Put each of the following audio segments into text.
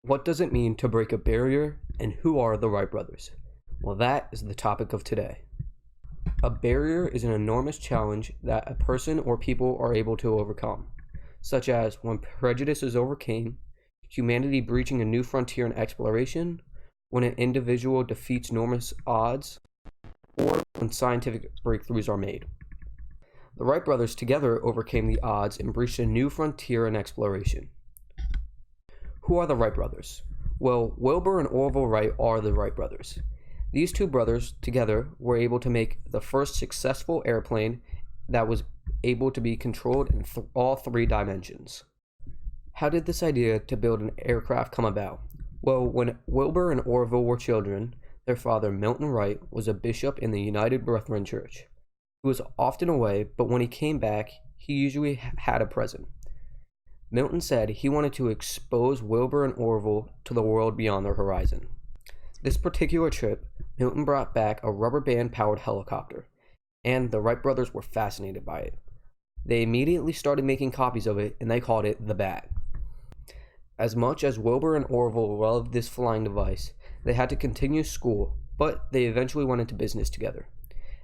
What does it mean to break a barrier, and who are the Wright brothers? Well, that is the topic of today. A barrier is an enormous challenge that a person or people are able to overcome, such as when prejudice is overcame, humanity breaching a new frontier in exploration, when an individual defeats enormous odds, or when scientific breakthroughs are made. The Wright brothers together overcame the odds and breached a new frontier in exploration. Who are the Wright brothers? Well, Wilbur and Orville Wright are the Wright brothers. These two brothers together were able to make the first successful airplane that was able to be controlled in all three dimensions. How did this idea to build an aircraft come about? Well, when Wilbur and Orville were children, their father, Milton Wright, was a bishop in the United Brethren Church. He was often away, but when he came back, he usually had a present. Milton said he wanted to expose Wilbur and Orville to the world beyond their horizon. This particular trip, Milton brought back a rubber band-powered helicopter, and the Wright brothers were fascinated by it. They immediately started making copies of it, and they called it the Bat. As much as Wilbur and Orville loved this flying device, they had to continue school, but they eventually went into business together.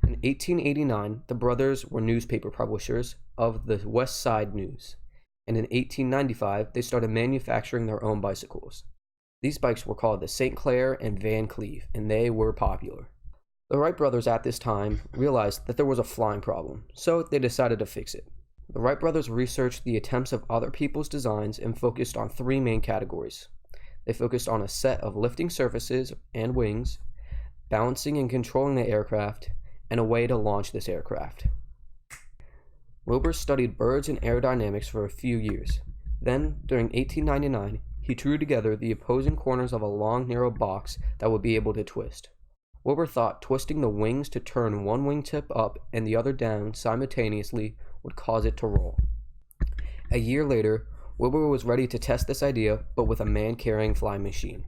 In 1889, the brothers were newspaper publishers of the West Side News, and in 1895, they started manufacturing their own bicycles. These bikes were called the St. Clair and Van Cleve, and they were popular. The Wright brothers at this time realized that there was a flying problem, so they decided to fix it. The Wright brothers researched the attempts of other people's designs and focused on three main categories. They focused on a set of lifting surfaces and wings, balancing and controlling the aircraft, and a way to launch this aircraft. Wilbur studied birds and aerodynamics for a few years. Then, during 1899, he drew together the opposing corners of a long, narrow box that would be able to twist. Wilbur thought twisting the wings to turn one wingtip up and the other down simultaneously would cause it to roll. A year later, Wilbur was ready to test this idea, but with a man-carrying flying machine.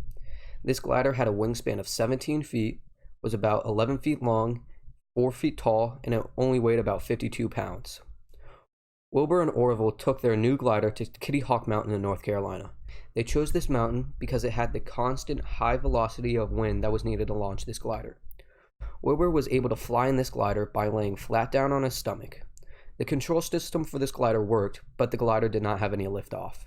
This glider had a wingspan of 17 feet, was about 11 feet long, 4 feet tall, and it only weighed about 52 pounds. Wilbur and Orville took their new glider to Kitty Hawk Mountain in North Carolina. They chose this mountain because it had the constant high velocity of wind that was needed to launch this glider. Wilbur was able to fly in this glider by laying flat down on his stomach. The control system for this glider worked, but the glider did not have any liftoff.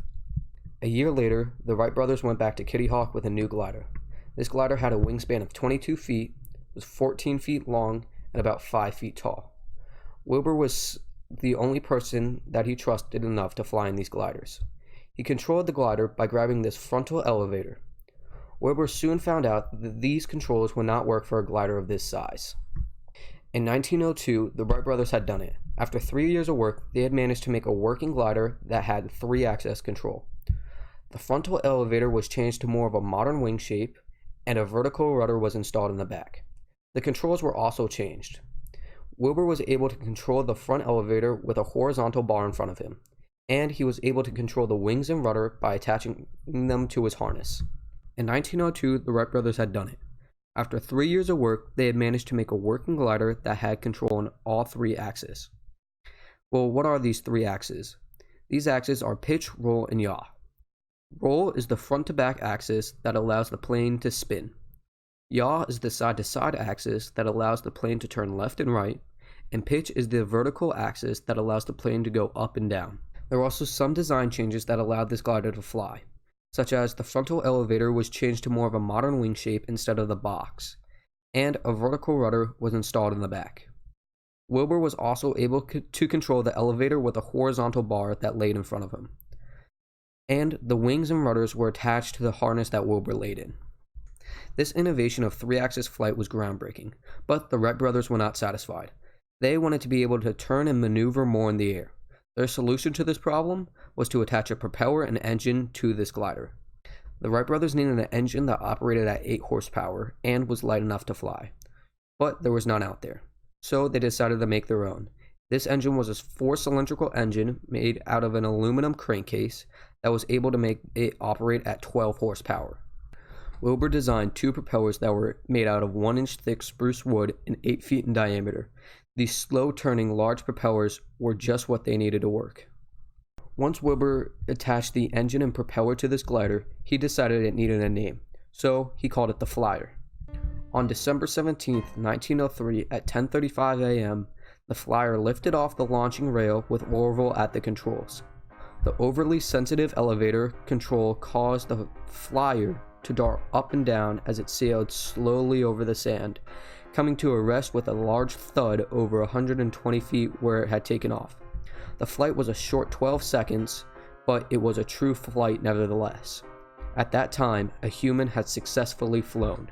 A year later, the Wright brothers went back to Kitty Hawk with a new glider. This glider had a wingspan of 22 feet, was 14 feet long, and about 5 feet tall. Wilbur was the only person that he trusted enough to fly in these gliders. He controlled the glider by grabbing this frontal elevator. Wilbur soon found out that these controls would not work for a glider of this size. In 1902, the Wright brothers had done it. After 3 years of work, they had managed to make a working glider that had 3-axis control. The frontal elevator was changed to more of a modern wing shape, and a vertical rudder was installed in the back. The controls were also changed. Wilbur was able to control the front elevator with a horizontal bar in front of him, and he was able to control the wings and rudder by attaching them to his harness. In 1902, the Wright brothers had done it. After 3 years of work, they had managed to make a working glider that had control on all 3 axes. Well, what are these 3 axes? These axes are pitch, roll, and yaw. Roll is the front-to-back axis that allows the plane to spin. Yaw is the side-to-side axis that allows the plane to turn left and right, and pitch is the vertical axis that allows the plane to go up and down. There were also some design changes that allowed this glider to fly, such as the frontal elevator was changed to more of a modern wing shape instead of the box, and a vertical rudder was installed in the back. Wilbur was also able to control the elevator with a horizontal bar that laid in front of him, and the wings and rudders were attached to the harness that Wilbur laid in. This innovation of 3-axis flight was groundbreaking, but the Wright brothers were not satisfied. They wanted to be able to turn and maneuver more in the air. Their solution to this problem was to attach a propeller and engine to this glider. The Wright brothers needed an engine that operated at 8 horsepower and was light enough to fly, but there was none out there, so they decided to make their own. This engine was a 4-cylindrical engine made out of an aluminum crankcase that was able to make it operate at 12 horsepower. Wilbur designed 2 propellers that were made out of 1-inch thick spruce wood and 8 feet in diameter. These slow-turning large propellers were just what they needed to work. Once Wilbur attached the engine and propeller to this glider, he decided it needed a name, so he called it the Flyer. On December 17, 1903, at 10:35 a.m., the Flyer lifted off the launching rail with Orville at the controls. The overly sensitive elevator control caused the Flyer to dart up and down as it sailed slowly over the sand, coming to a rest with a large thud over 120 feet where it had taken off. The flight was a short 12 seconds, but it was a true flight nevertheless. At that time, a human had successfully flown.